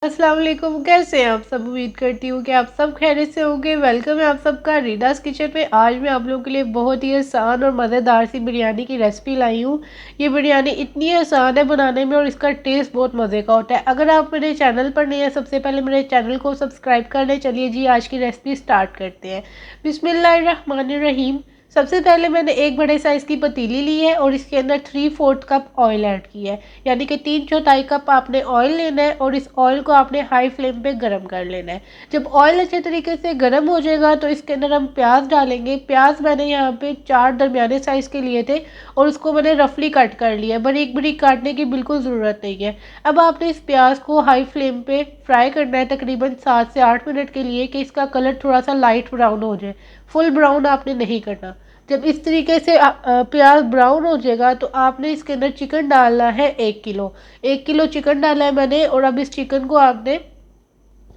अस्सलाम वालेकुम। कैसे हैं आप सब? उम्मीद करती हूँ कि आप सब खैरियत से होंगे। वेलकम है आप सबका रीडास किचन में। आज मैं आप लोगों के लिए बहुत ही आसान और मज़ेदार सी बिरयानी की रेसिपी लाई हूँ। ये बिरयानी इतनी आसान है बनाने में और इसका टेस्ट बहुत मज़े का होता है। अगर आप मेरे चैनल पर नहीं हैं, सबसे पहले मेरे चैनल को सब्सक्राइब कर लें। चलिए जी, आज की रेसिपी स्टार्ट करते हैं। बिस्मिल्लाहिर्रहमानिर्रहीम। सबसे पहले मैंने एक बड़े साइज़ की पतीली ली है और इसके अंदर 3/4 कप ऑयल ऐड किया है, यानी कि 3/4 कप आपने ऑयल लेना है और इस ऑयल को आपने हाई फ्लेम पे गरम कर लेना है। जब ऑयल अच्छे तरीके से गरम हो जाएगा तो इसके अंदर हम प्याज डालेंगे। प्याज मैंने यहाँ पे 4 दरमियाने साइज़ के लिए थे और उसको मैंने रफली कट कर लिया है। बारीक बारीक काटने की बिल्कुल ज़रूरत नहीं है। अब आपने इस प्याज को हाई फ्लेम पे फ्राई करना है तकरीबन 7 से 8 मिनट के लिए, कि इसका कलर थोड़ा सा लाइट ब्राउन हो जाए। फुल ब्राउन आपने नहीं करना। जब इस तरीके से प्याज ब्राउन हो जाएगा तो आपने इसके अंदर चिकन डालना है 1 किलो। 1 किलो चिकन डाला है मैंने और अब इस चिकन को आपने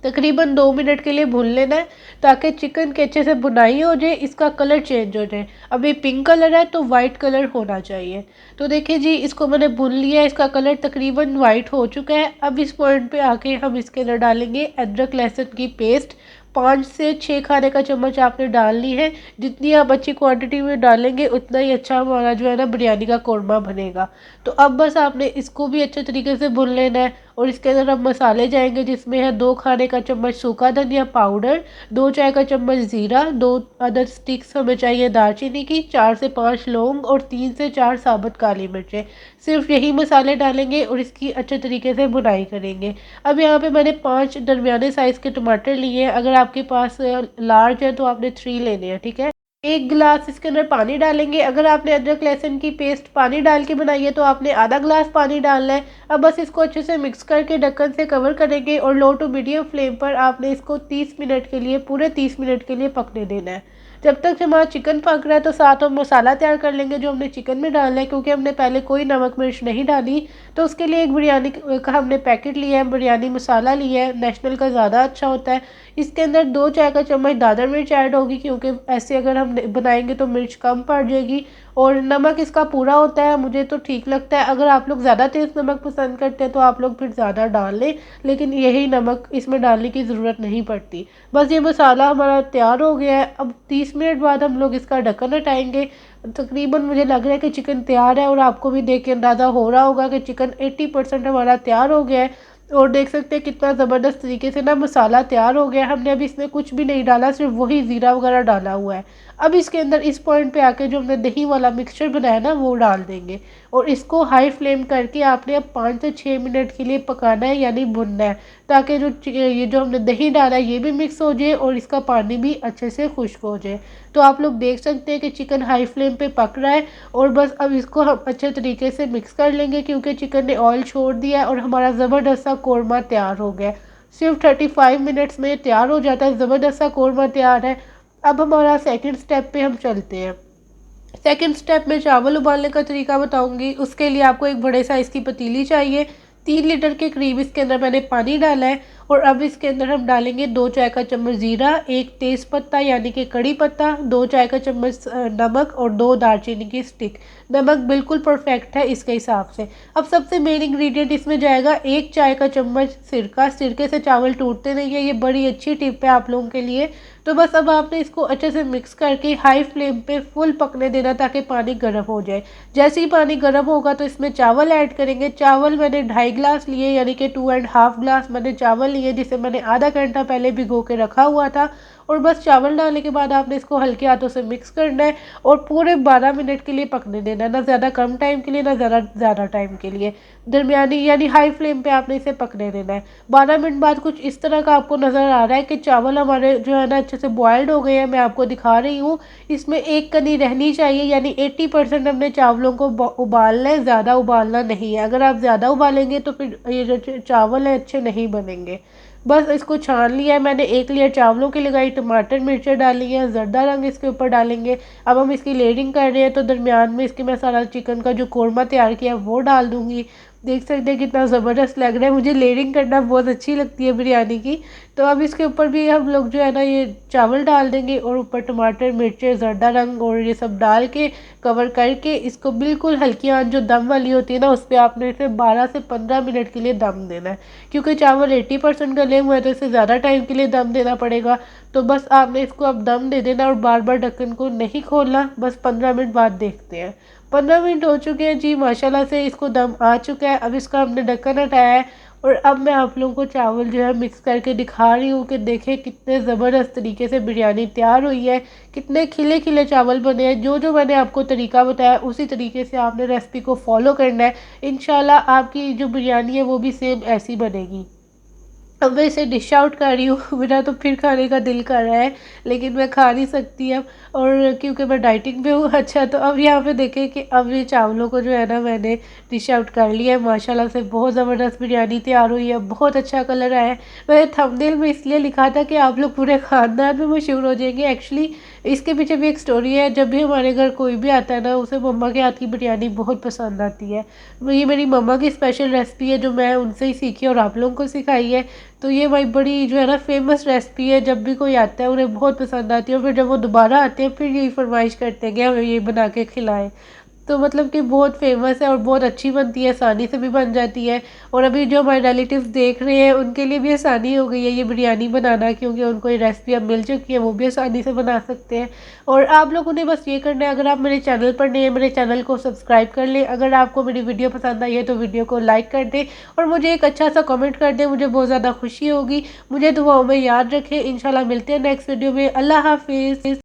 तकरीबन 2 मिनट के लिए भून लेना है, ताकि चिकन के अच्छे से भुनाई हो जाए, इसका कलर चेंज हो जाए। अभी पिंक कलर है तो वाइट कलर होना चाहिए। तो देखिए जी, इसको मैंने भून लिया है, इसका कलर तकरीबन वाइट हो चुका है। अब इस पॉइंट पे आके हम इसके अंदर डालेंगे अदरक लहसुन की पेस्ट। 5 से 6 खाने का चम्मच आपने डालनी है। जितनी आप अच्छी क्वांटिटी में डालेंगे उतना ही अच्छा हमारा जो है ना बिरयानी का कौरमा बनेगा। तो अब बस आपने इसको भी अच्छे तरीके से भून लेना है और इसके अंदर अब मसाले जाएंगे, जिसमें है 2 खाने का चम्मच सूखा धनिया पाउडर, 2 चाय का चम्मच ज़ीरा, 2 अदर स्टिक्स हमें चाहिए दालचीनी की, 4 से 5 लौंग और 3 से 4 साबुत काली मिर्चें। सिर्फ यही मसाले डालेंगे और इसकी अच्छे तरीके से भुनाई करेंगे। अब यहाँ पे मैंने 5 दरमियाने साइज़ के टमाटर लिए हैं। अगर आपके पास लार्ज है तो आपने 3 लेने हैं, ठीक है। 1 गिलास इसके अंदर पानी डालेंगे। अगर आपने अदरक लहसुन की पेस्ट पानी डाल के बनाई है तो आपने आधा गिलास पानी डालना है। अब बस इसको अच्छे से मिक्स करके ढक्कन से कवर करेंगे और लो टू मीडियम फ्लेम पर आपने इसको 30 मिनट के लिए, पूरे 30 मिनट के लिए पकने देना है। जब तक हमारा चिकन पक रहा है तो साथ हम मसाला तैयार कर लेंगे जो हमने चिकन में डालना है, क्योंकि हमने पहले कोई नमक मिर्च नहीं डाली। तो उसके लिए एक बिरयानी का हमने पैकेट लिया है, बिरयानी मसाला लिया है, नेशनल का ज़्यादा अच्छा होता है। इसके अंदर 2 चाय का चम्मच दादर मिर्च ऐड होगी, क्योंकि ऐसे अगर हम बनाएंगे तो मिर्च कम पड़ जाएगी। और नमक इसका पूरा होता है, मुझे तो ठीक लगता है। अगर आप लोग ज़्यादा तेज़ नमक पसंद करते हैं तो आप लोग फिर ज़्यादा डाल लें, लेकिन यही नमक इसमें डालने की ज़रूरत नहीं पड़ती। बस ये मसाला हमारा तैयार हो गया है। अब 30 मिनट बाद हम लोग इसका ढक्कन हटाएंगे। तकरीबन मुझे लग रहा है कि चिकन तैयार है और आपको भी देख के अंदाज़ा हो रहा होगा कि चिकन 80% हमारा तैयार हो गया है। और देख सकते हैं कितना ज़बरदस्त तरीके से ना मसाला तैयार हो गया है। हमने अभी इसमें कुछ भी नहीं डाला, सिर्फ वही ज़ीरा वगैरह डाला हुआ है। अब इसके अंदर इस पॉइंट पे आके जो हमने दही वाला मिक्सचर बनाया ना वो डाल देंगे और इसको हाई फ्लेम करके आपने अब 5 से 6 मिनट के लिए पकाना है, यानी भुनना है, ताकि ये जो हमने दही डाला है ये भी मिक्स हो जाए और इसका पानी भी अच्छे से खुश्क हो जाए। तो आप लोग देख सकते हैं कि चिकन हाई फ्लेम पे पक रहा है और बस अब इसको हम अच्छे तरीके से मिक्स कर लेंगे, क्योंकि चिकन ने ऑयल छोड़ दिया है और हमारा ज़बरदस्त सा कौरमा तैयार हो गया। सिर्फ 35 मिनट्स में तैयार हो जाता है, ज़बरदस्त सा कौरमा तैयार है। अब हमारा सेकंड स्टेप पे हम चलते हैं। सेकंड स्टेप में चावल उबालने का तरीका बताऊंगी। उसके लिए आपको एक बड़े साइज़ की पतीली चाहिए। 3 लीटर के करीब इसके अंदर मैंने पानी डाला है और अब इसके अंदर हम डालेंगे 2 चाय का चम्मच ज़ीरा, 1 तेज़ पत्ता यानी कि कड़ी पत्ता, 2 चाय का चम्मच नमक और 2 दालचीनी की स्टिक। नमक बिल्कुल परफेक्ट है इसके हिसाब से। अब सबसे मेन इंग्रेडिएंट इसमें जाएगा 1 चाय का चम्मच सिरका। सिरके से चावल टूटते नहीं है, ये बड़ी अच्छी टिप है आप लोगों के लिए। तो बस अब आपने इसको अच्छे से मिक्स करके हाई फ्लेम पे फुल पकने देना, ताकि पानी गर्म हो जाए। जैसे ही पानी गर्म होगा तो इसमें चावल ऐड करेंगे। चावल मैंने 2.5 गिलास लिए, यानी कि 2.5 गिलास मैंने चावल लिए, जिसे मैंने आधा घंटा पहले भिगो के रखा हुआ था। और बस चावल डालने के बाद आपने इसको हल्के हाथों से मिक्स करना है और पूरे 12 मिनट के लिए पकने देना है, ना ज़्यादा कम टाइम के लिए ना ज़्यादा टाइम के लिए। दरमियानी यानी हाई फ्लेम पे आपने इसे पकने देना है। 12 मिनट बाद कुछ इस तरह का आपको नज़र आ रहा है कि चावल हमारे जो है ना अच्छे से बॉयल्ड हो गए हैं। मैं आपको दिखा रही हूँ, इसमें एक कनी रहनी चाहिए, यानी 80% हमने चावलों को उबालना है, ज़्यादा उबालना नहीं है। अगर आप ज़्यादा उबालेंगे तो फिर ये जो चावल है अच्छे नहीं बनेंगे। बस इसको छान लिया है मैंने। 1 लेयर चावलों की लगाई, टमाटर मिर्चें डाली हैं, जर्दा रंग इसके ऊपर डालेंगे। अब हम इसकी लेयरिंग कर रहे हैं तो दरमियान में इसके मैं सारा चिकन का जो कौरमा तैयार किया है वो डाल दूँगी। देख सकते हैं कितना ज़बरदस्त लग रहा है। मुझे लेयरिंग करना बहुत अच्छी लगती है बिरयानी की। तो अब इसके ऊपर भी हम लोग जो है ना ये चावल डाल देंगे और ऊपर टमाटर, मिर्चें, ज़र्दा रंग और ये सब डाल के कवर करके इसको बिल्कुल हल्की आंच जो दम वाली होती है ना उस पर आपने इसे 12 से 15 मिनट के लिए दम देना है। क्योंकि चावल 80% गले हुए हैं तो इसे ज़्यादा टाइम के लिए दम देना पड़ेगा। तो बस आपने इसको अब दम दे देना और बार बार ढक्कन को नहीं खोलना। बस 15 मिनट बाद देखते हैं। 15 मिनट हो चुके हैं जी, माशाल्लाह से इसको दम आ चुका है। अब इसका हमने ढक्कन हटाया है और अब मैं आप लोगों को चावल जो है मिक्स करके दिखा रही हूँ कि देखें कितने ज़बरदस्त तरीके से बिरयानी तैयार हुई है, कितने खिले खिले चावल बने हैं। जो जो मैंने आपको तरीका बताया उसी तरीके से आपने रेसिपी को फॉलो करना है। इंशाल्लाह आपकी जो बिरयानी है वो भी सेम ऐसी बनेगी। अब मैं इसे डिश आउट कर रही हूँ मेरा तो फिर खाने का दिल कर रहा है, लेकिन मैं खा नहीं सकती अब, और क्योंकि मैं डाइटिंग पे हूँ। अच्छा, तो अब यहाँ पे देखें कि अब ये चावलों को जो है ना मैंने डिश आउट कर लिया है। माशाल्लाह से बहुत ज़बरदस्त बिरयानी तैयार हुई है, बहुत अच्छा कलर आया है। मैंने थंबनेल में इसलिए लिखा था कि आप लोग पूरे ख़ानदान में मशहूर हो जाएंगे। एक्चुअली इसके पीछे भी एक स्टोरी है। जब भी हमारे घर कोई भी आता है ना उसे मम्मा के हाथ की बिरयानी बहुत पसंद आती है। ये मेरी मम्मा की स्पेशल रेसिपी है जो मैं उनसे ही सीखी और आप लोगों को सिखाई है। तो ये भाई बड़ी जो है ना फेमस रेसिपी है, जब भी कोई आता है उन्हें बहुत पसंद आती है और फिर जब वो दोबारा आते हैं फिर यही फरमाइश करते हैं कि हमें ये बना के खिलाएं। तो मतलब कि बहुत फेमस है और बहुत अच्छी बनती है, आसानी से भी बन जाती है। और अभी जो हमारे रिलेटिव्स देख रहे हैं उनके लिए भी आसानी हो गई है ये बिरयानी बनाना, क्योंकि उनको ये रेसिपी अब मिल चुकी है, वो भी आसानी से बना सकते हैं। और आप लोगों ने बस ये करना है, अगर आप मेरे चैनल पर नए हैं मेरे चैनल को सब्सक्राइब कर लें। अगर आपको मेरी वीडियो पसंद आई है तो वीडियो को लाइक कर दें और मुझे एक अच्छा सा कमेंट कर दें, मुझे बहुत ज़्यादा खुशी होगी। मुझे दुआओं में याद रखें। इंशाल्लाह मिलते हैं नेक्स्ट वीडियो में। अल्लाह हाफिज़।